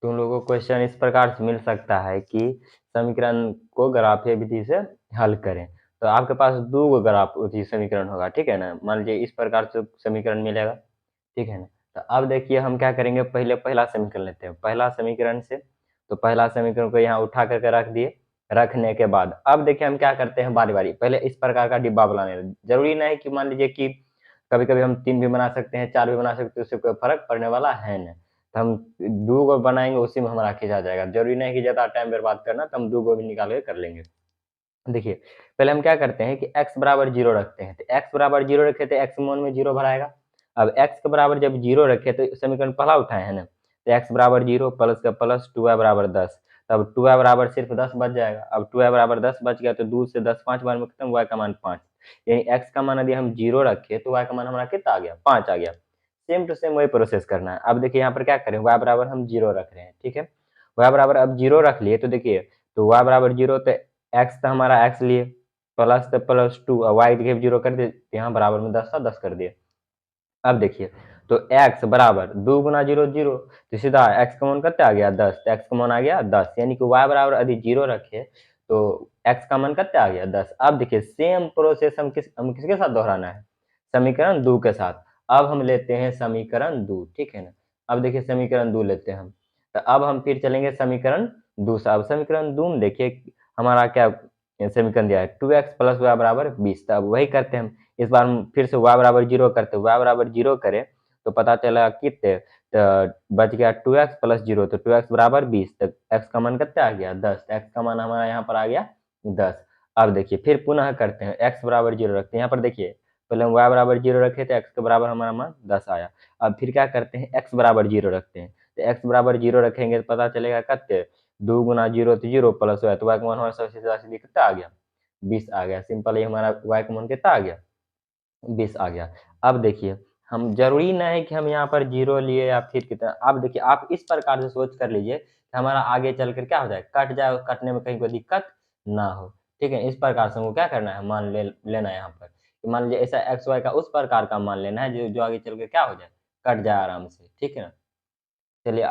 तुम लोगों को क्वेश्चन इस प्रकार से मिल सकता है कि समीकरण को ग्राफीय विधि से हल करें। तो आपके पास दो गो ग्राफ समीकरण होगा, ठीक है ना। मान लीजिए इस प्रकार से समीकरण मिलेगा, ठीक है ना। तो अब देखिए हम क्या करेंगे, पहले पहला समीकरण लेते हैं। पहला समीकरण से तो पहला समीकरण को यहाँ उठा करके रख दिए। रखने के बाद अब देखिए हम क्या करते हैं, बारी बारी पहले इस प्रकार का डिब्बा बनाने। जरूरी नहीं कि मान लीजिए कि कभी कभी हम 3 भी बना सकते हैं, 4 भी बना सकते हैं, उससे कोई फर्क पड़ने वाला है नहीं। तो हम 2 गो बनाएंगे, उसी में हमारा खींचा जाएगा। जरूरी नहीं कि ज़्यादा टाइम बर्बाद करना, तो हम 2 गो भी निकाल के कर लेंगे। देखिए पहले हम क्या करते हैं कि x बराबर 0 रखते हैं। तो x बराबर 0 रखे तो x मन में 0 भराएगा। अब x के बराबर जब 0 रखे तो समीकरण पहला उठाए हैं ना, तो x बराबर 0 प्लस का प्लस 2y बराबर 10। तब 2y बराबर सिर्फ 10 बच जाएगा। अब 2y बराबर 10 बच गया तो 2 से 10 5 बार में खत्म, y का मान 5। यानी x का मान यदि हम 0 रखे तो y का मान हमारा कितना आ गया, 5 आ गया। सेम टू सेम वही प्रोसेस करना है। अब देखिए यहाँ पर क्या करें, y बराबर हम 0 रख रहे हैं, ठीक है। y बराबर अब 0 रख लिए तो देखिए, तो y बराबर 0 तो x तो हमारा x लिए, प्लस तो प्लस 2 और y के 0 कर दिए, यहाँ बराबर में 10 था, 10 कर दिए। अब देखिए तो x बराबर 2 गुना 0 0, तो सीधा x का मान कितना आ गया, 10। तो x का मान आ गया 10, यानी कि y बराबर यदि 0 रखे तो x का मान कितना आ गया, 10। अब देखिए सेम प्रोसेस हम किसके साथ दोहराना है, समीकरण 2 के साथ। अब हम लेते हैं समीकरण 2, ठीक है ना। अब देखिए समीकरण 2 लेते हैं हम। तो अब हम फिर चलेंगे समीकरण 2 से। अब समीकरण 2 में देखिए हमारा क्या समीकरण दिया है, 2x प्लस वाई बराबर 20। तो अब वही करते हैं हम। इस बार हम फिर से y बराबर 0 करते हैं। y बराबर 0 करें तो पता चला कितने, तो बच गया 2x प्लस 0, तो 2x बराबर 20। तो x का मान कितना आ गया, 10। x का मान हमारा यहाँ पर आ गया 10। अब देखिए फिर पुनः करते हैं, x बराबर 0 रखते हैं। यहाँ पर देखिए पहले हम y बराबर 0 रखे थे, x के बराबर हमारा मान 10 आया। अब फिर क्या करते हैं, x बराबर 0 रखते हैं। तो x बराबर 0 रखेंगे तो पता चलेगा कितने, 2 गुना 0 तो 0 प्लस y, तो y का मान हमारा सीधा सीधा कितना आ गया, 20 आ गया। सिंपल ही हमारा y का मान कितना आ गया, 20 आ गया। अब देखिए हम जरूरी नहीं है कि हम यहाँ पर 0 लिए या फिर कितना। अब देखिए आप इस प्रकार से सोच कर लीजिए कि हमारा आगे चल कर क्या हो जाए, कट जाए, कटने में कहीं कोई दिक्कत ना हो, ठीक है। इस प्रकार से हमको क्या करना है, मान लेना है यहाँ पर कि मान लीजिए ऐसा एक्स वाई का उस प्रकार का मान लेना है जो आगे चल कर क्या हो जाए, कट जाए आराम से, ठीक है ना। चलिए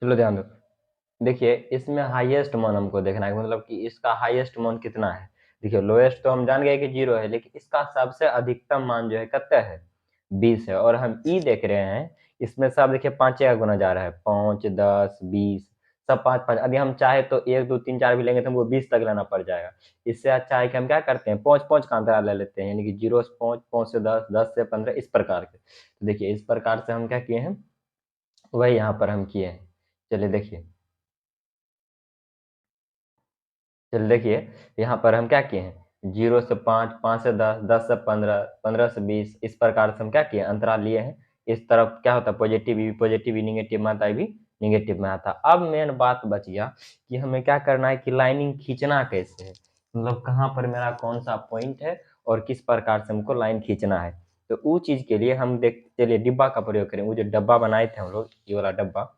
चलो ध्यान दो। देखिए इसमें हाईएस्ट मान हमको देखना है, मतलब कि इसका हाईएस्ट मान कितना है। देखिए लोएस्ट तो हम जान गए कि 0 है, लेकिन इसका सबसे अधिकतम मान जो है कितना है, 20 है। और हम ई देख रहे हैं, इसमें सब देखिए 5 का गुना जा रहा है, 5 10 20 सब 5 5। यदि हम चाहे तो 1 2 3 4 भी लेंगे तो हमको 20 तक लेना पड़ जाएगा। इससे अच्छा है कि हम क्या करते हैं, 5 5 का अंतराल ले लेते हैं, यानी कि 0 से 5 5 से 10 10 से 15 इस प्रकार के। तो देखिए इस प्रकार से हम क्या किए हैं, वही यहाँ पर हम किए हैं। चलिए देखिए, चलिए देखिए यहाँ पर हम क्या किए हैं, 0 से 5 5 से 10 10 से 15 15 से 20 इस प्रकार से हम क्या किए, अंतराल लिए हैं। इस तरफ क्या होता है, पॉजिटिव भी निगेटिव में आता है, भी निगेटिव में आता है। अब मेन बात बच गया कि हमें क्या करना है कि लाइनिंग खींचना कैसे है, मतलब कहाँ पर मेरा कौन सा पॉइंट है और किस प्रकार से हमको लाइन खींचना है। तो वो चीज़ के लिए हम देख, चलिए डिब्बा का प्रयोग करें। वो जो डब्बा बनाए थे हम लोग, ये वाला डब्बा,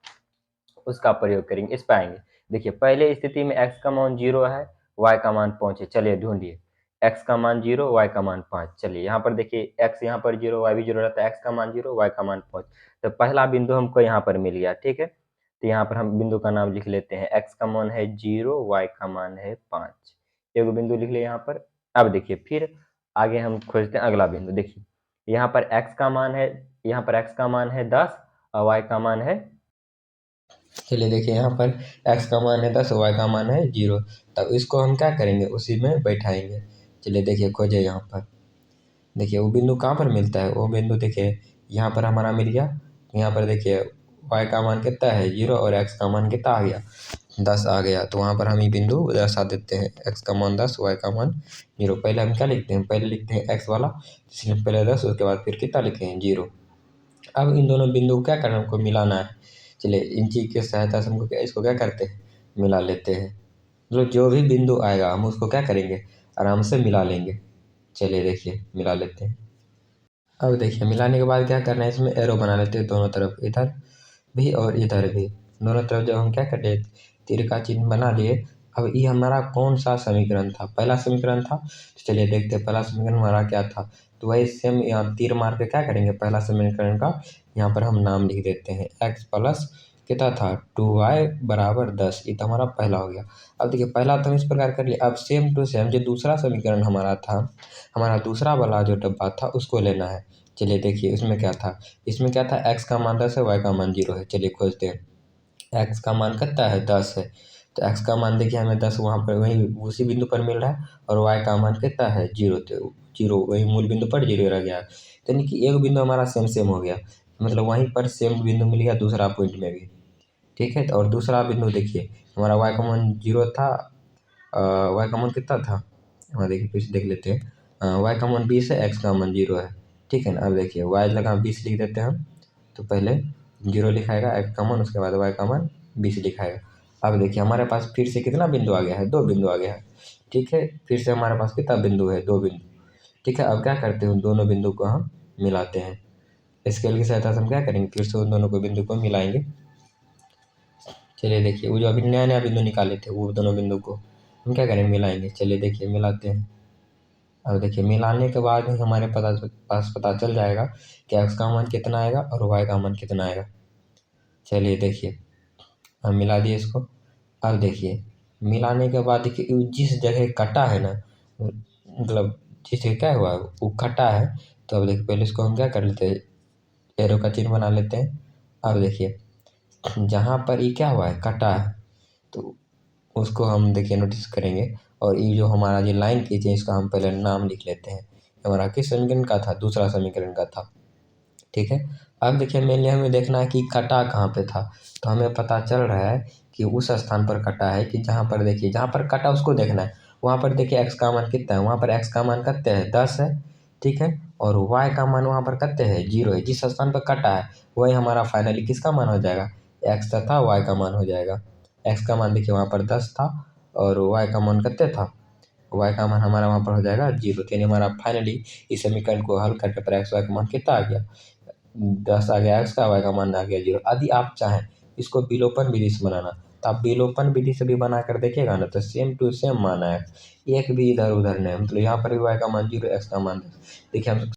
उसका प्रयोग करेंगे। इस पाएंगे देखिए पहले स्थिति में x का मान 0 है, y का मान 5 है। चलिए ढूंढिए, x का मान 0 y का मान 5। चलिए यहाँ पर देखिए x यहाँ पर 0 y भी 0 रहता है, x का मान 0 y का मान 5। तो पहला बिंदु हमको यहाँ पर मिल गया, ठीक है। तो यहाँ पर हम बिंदु का नाम लिख लेते हैं, x का मान है 0 y का मान है 5। एक बिंदु लिख लिया यहाँ पर। अब देखिए फिर आगे हम खोजते हैं अगला बिंदु। देखिए यहाँ पर x का मान है, यहाँ पर x का मान है 10 और y का मान है, चलिए देखिए यहाँ पर x का मान है 10, y का मान है 0। तब इसको हम क्या करेंगे, उसी में बैठाएंगे। चलिए देखिए खोजे यहाँ पर, देखिए वो बिंदु कहाँ पर मिलता है, वो बिंदु देखिए यहाँ पर हमारा मिल गया। यहाँ पर देखिए y का मान कितना है 0 और x का मान कितना आ गया, 10 आ गया। तो वहाँ पर हम ये बिंदु दर्शा देते हैं, x का मान 10 y का मान 0। पहले हम क्या लिखते हैं, पहले लिखते हैं x वाला, इसलिए पहले 10 उसके बाद फिर कितना लिखे हैं 0। अब इन दोनों बिंदु को क्या करना है, हमको मिलाना है। चलिए इन चीज़ की सहायता से हमको इसको क्या करते हैं, मिला लेते हैं। मतलब जो भी बिंदु आएगा हम उसको क्या करेंगे, आराम से मिला लेंगे। चलिए देखिए मिला लेते हैं। अब देखिए मिलाने के बाद क्या करना है, इसमें एरो बना लेते हैं दोनों तरफ, इधर भी और इधर भी। दोनों तरफ जब हम क्या कर लिए, तीर का चिन्ह बना लिए। अब ये हमारा कौन सा समीकरण था, पहला समीकरण था। तो चलिए देखते हैं पहला समीकरण हमारा क्या था, तो वही सेम यहाँ तीर मार के क्या करेंगे, पहला समीकरण का यहाँ पर हम नाम लिख देते हैं। x प्लस कितना था 2y बराबर 10, ये तो हमारा पहला हो गया। अब देखिए पहला तो हम इस प्रकार कर लिए। अब सेम टू सेम जो दूसरा समीकरण हमारा था, हमारा दूसरा वाला जो डब्बा था उसको लेना है। चलिए देखिए इसमें क्या था, इसमें क्या था, x का मान 10 है, y का मान 0 है। चलिए खोजते हैं। x का मान कितना है 10 है, तो x का मान देखिए हमें 10 वहाँ पर वहीं उसी बिंदु पर मिल रहा है, और y का मान कितना है 0, तो 0 वही मूल बिंदु पर 0 रह गया। यानी कि एक बिंदु हमारा सेम सेम हो गया, मतलब वहीं पर सेम बिंदु मिल गया दूसरा पॉइंट में भी। ठीक है, तो और दूसरा बिंदु देखिए हमारा y का मान 0 था, y का मान कितना था, हाँ देखिए फिर से देख लेते हैं। y का मान 20 है, x का मान 0 है। ठीक है ना, अब देखिए y लगा 20 लिख देते हैं हम, तो पहले 0 लिखाएगा x का मान, उसके बाद y का मान 20 लिखाएगा। अब देखिए हमारे पास फिर से कितना बिंदु आ गया है, 2 बिंदु आ गया है। ठीक है, फिर से हमारे पास कितना बिंदु है, 2 बिंदु। ठीक है, अब क्या करते हैं, उन दोनों बिंदु को हम मिलाते हैं। स्केल की सहायता से हम क्या करेंगे, फिर से उन दोनों को बिंदु को मिलाएंगे। चलिए देखिए वो जो अभी नया नया बिंदु निकाले थे वो दोनों बिंदु को हम क्या करेंगे, मिलाएंगे। चलिए देखिए मिलाते हैं। अब देखिए मिलाने के बाद ही हमारे पास पता चल जाएगा कि x का मान कितना आएगा और y का मान कितना आएगा। चलिए देखिए हम मिला दिए इसको। अब देखिए मिलाने के बाद देखिए जिस जगह कटा है ना, मतलब जिस जगह क्या हुआ है वो कटा है, तो अब देखिए पहले इसको हम क्या कर लेते हैं, एरो का चिन्ह बना लेते हैं। अब देखिए जहाँ पर ये क्या हुआ है, कटा है, तो उसको हम देखिए नोटिस करेंगे, और ये जो हमारा जो लाइन खींचे इसका हम पहले नाम लिख लेते हैं। हमारा किस समीकरण का था, दूसरा समीकरण का था। ठीक है, अब देखिए मेनली हमें देखना है कि कटा कहाँ पे था, तो हमें पता चल रहा है कि उस स्थान पर कटा है कि जहाँ पर देखिए जहाँ पर कटा उसको देखना है। वहाँ पर देखिए x का मान कितना है, वहाँ पर x का मान कितना है 10 है। ठीक है, और y का मान वहाँ पर कितना है 0 है। जिस स्थान पर कटा है वही हमारा फाइनली किसका मान हो जाएगा, x तथा y का मान हो जाएगा। x का मान देखिए वहाँ पर 10 था, और y का मान कितना था, y का मान हमारा वहाँ पर हो जाएगा 0। यानी हमारा फाइनली इस समीकरण को हल करने पर x y का मान कितना आ गया, 10 आ गया x का, y का मान आ गया 0। यदि आप चाहें इसको विलोपन विधि से बनाना, तो आप विलोपन विधि से भी बना कर देखिएगा ना, तो सेम टू सेम मान है, एक भी इधर उधर नहीं, मतलब यहाँ पर भी y का मान 0, x का मान 10। देखिए हम